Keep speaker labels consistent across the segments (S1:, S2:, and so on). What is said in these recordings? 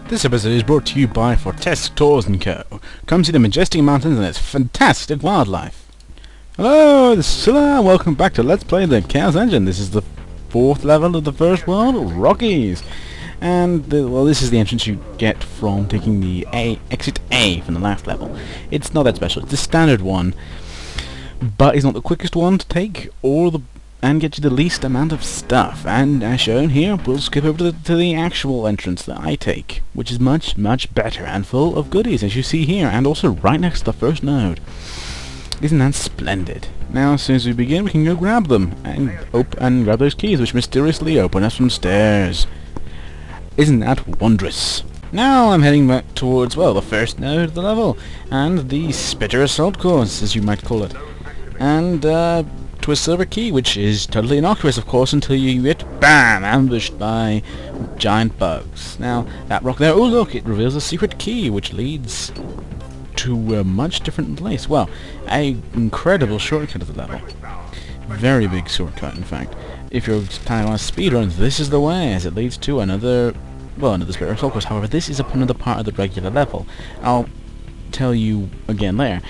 S1: This episode is brought to you by Fortesque Tours & Co. Come see the majestic mountains and its fantastic wildlife. Hello, this is Scylla. Welcome back to Let's Play the Chaos Engine. This is the 4th level of the first world, Rockies. And, this is the entrance you get from taking the exit A from the last level. It's not that special, it's the standard one. But it's not the quickest one to take, and get you the least amount of stuff. And as shown here, we'll skip over to the actual entrance that I take, which is much, much better and full of goodies, as you see here, and also right next to the first node. Isn't that splendid? Now, as soon as we begin, we can go grab them, and grab those keys, which mysteriously open us from stairs. Isn't that wondrous? Now I'm heading back towards, well, the first node of the level, and the Spitter Assault Course, as you might call it. And, to a silver key, which is totally innocuous, of course, until you get, BAM! Ambushed by giant bugs. Now, that rock there, oh look, it reveals a secret key, which leads to a much different place. Well, an incredible shortcut of the level. Very big shortcut, in fact. If you're planning on a speedrun, this is the way, as it leads to another Spitter Assault Course. However, this is another part of the regular level. I'll tell you again later.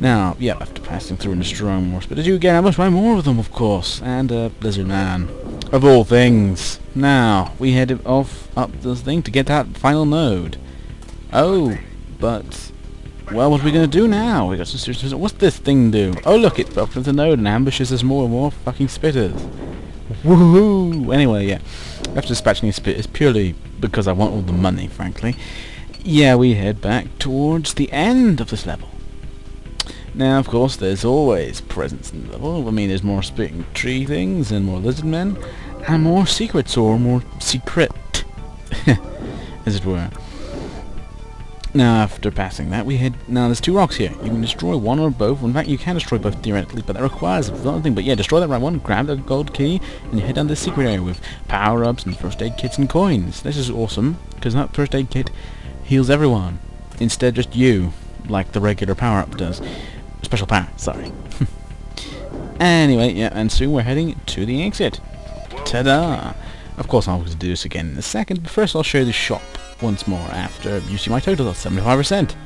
S1: Now, yeah, after passing through and destroying more spitters, you get ambushed by more of them, of course, and Lizard Man, of all things. Now, we head off up this thing to get that final node. Oh, but, well, what are we going to do now? We got some serious... What's this thing do? Oh, look, it fell to the node and ambushes us more and more fucking spitters. Woohoo! Anyway, yeah, after dispatching these spitters purely because I want all the money, frankly, yeah, we head back towards the end of this level. Now, of course, there's always presence in the level. I mean, there's more spitting tree things, and more lizard men, and more secrets, or more secret, as it were. Now, after passing that, we head... Now, there's 2 rocks here. You can destroy one or both. In fact, you can destroy both theoretically, but that requires a lot of things. But yeah, destroy that right one, grab the gold key, and you head down to the secret area with power-ups and first aid kits and coins. This is awesome, because that first aid kit heals everyone. Instead, just you, like the regular power-up does. Special power, sorry. Anyway, yeah, and soon we're heading to the exit. Ta-da! Of course, I'll do this again in a second, but first I'll show you the shop once more after you see my total of 75%.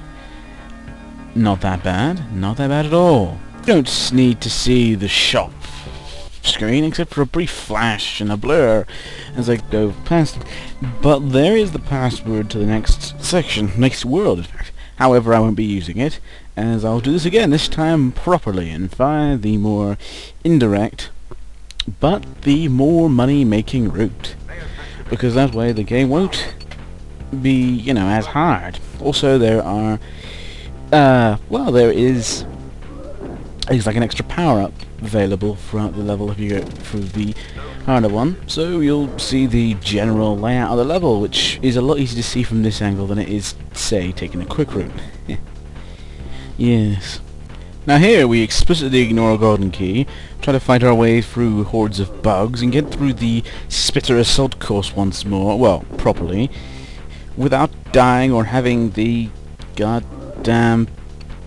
S1: Not that bad. Not that bad at all. You don't need to see the shop screen except for a brief flash and a blur as I go past it. But there is the password to the next section, next world in fact. However, I won't be using it, as I'll do this again, this time properly, and via the more indirect, but the more money-making route. Because that way the game won't be, you know, as hard. Also, there are, there is like an extra power-up available throughout the level if you go through the harder one. So you'll see the general layout of the level, which is a lot easier to see from this angle than it is, say, taking a quick route. Yes. Now here we explicitly ignore a golden key, try to fight our way through hordes of bugs, and get through the Spitter Assault Course once more, well, properly, without dying or having the goddamn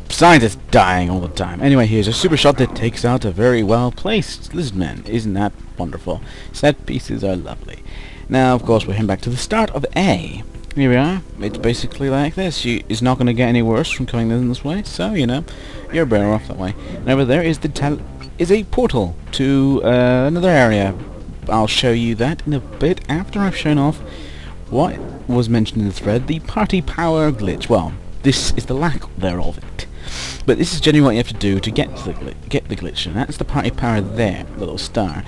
S1: scientist dying all the time. Anyway, here's a super shot that takes out a very well-placed lizardman. Isn't that wonderful? Set pieces are lovely. Now, of course, we're heading back to the start of A. Here we are. It's basically like this. It's not going to get any worse from coming in this way, so, you know, you're better off that way. And over there is a portal to another area. I'll show you that in a bit after I've shown off what was mentioned in the thread, the party power glitch. Well, this is the lack thereof it. But this is generally what you have to do to get the glitch, and that's the party power there, the little star.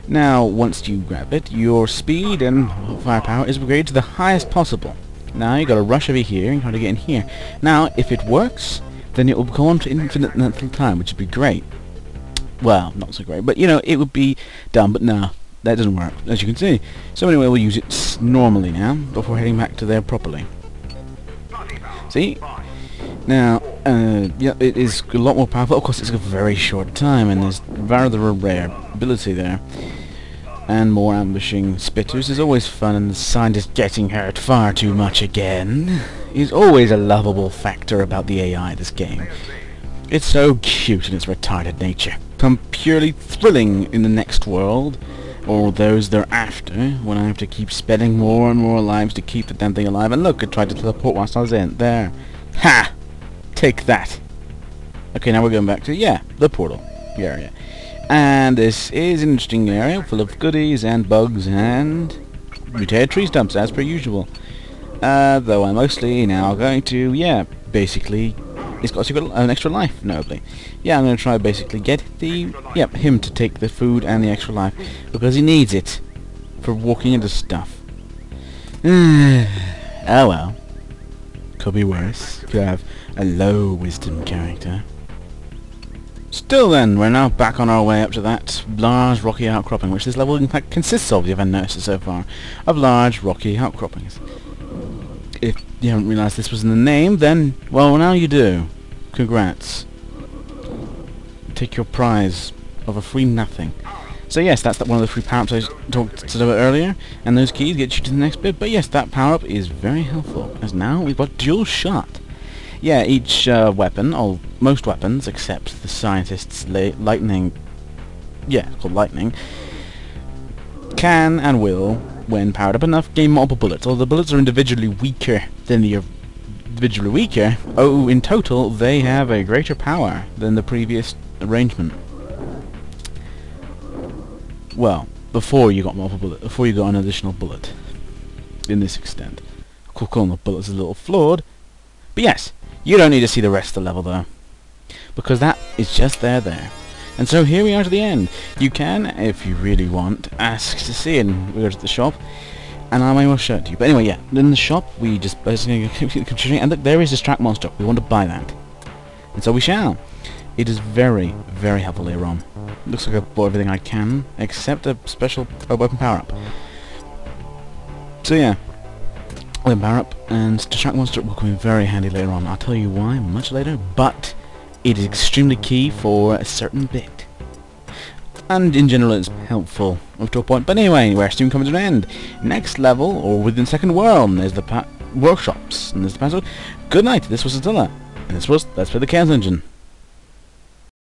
S1: Now, once you grab it, your speed and firepower is upgraded to the highest possible. Now, you got to rush over here and try to get in here. Now, if it works, then it will go on to infinite length of time, which would be great. Well, not so great, but, you know, it would be dumb, but no, that doesn't work, as you can see. So anyway, we'll use it normally now, before heading back to there properly. See? Now, yeah, it is a lot more powerful. Of course, it's a very short time, and there's rather a rare ability there. And more ambushing spitters is always fun, and the scientist getting hurt far too much again is always a lovable factor about the AI this game. It's so cute in its retarded nature. Come purely thrilling in the next world, or those thereafter, when I have to keep spending more and more lives to keep the damn thing alive. And look, it tried to teleport whilst I was in. There. Ha! Take that. Okay, now we're going back to, the portal. The area. And this is an interesting area full of goodies and bugs and mutated tree stumps, as per usual. Though I'm mostly now going to, basically, it's got an extra life, notably. Yeah, I'm going to try basically get him to take the food and the extra life, because he needs it for walking into stuff. Oh well. Could be worse. Could have a low wisdom character. Still then, we're now back on our way up to that large rocky outcropping, which this level in fact consists of, you haven't noticed it so far, of large rocky outcroppings. If you haven't realised this was in the name, then, well, now you do. Congrats. Take your prize of a free nothing. So yes, that's one of the free power-ups I talked about earlier, and those keys get you to the next bit, but yes, that power-up is very helpful, as now we've got dual shot. Yeah, each weapon, or most weapons, except the scientist's lightning, called lightning, can and will, when powered up enough, gain multiple bullets. Although the bullets are individually weaker than the in total they have a greater power than the previous arrangement. Well, before you got multiple bullets, before you got an additional bullet, in this extent. Of course, calling the bullets is a little flawed, but yes. You don't need to see the rest of the level though, because that is just there. And so here we are to the end. You can, if you really want, ask to see it, and we go to the shop, and I may well show it to you. But anyway, in the shop we just basically continue, and look, there is this track monster. We want to buy that, and so we shall. It is very, very helpful later on. Looks like I've bought everything I can, except a special weapon power-up. So yeah. Weapon power-up, and the track monster will come in very handy later on. I'll tell you why much later, but it is extremely key for a certain bit. And in general it's helpful up to a point. But anyway, we're soon coming to an end. Next level, or within second world, and there's the workshops, and there's the password. Good night, this was Attila, and this was Let's Play the Chaos Engine.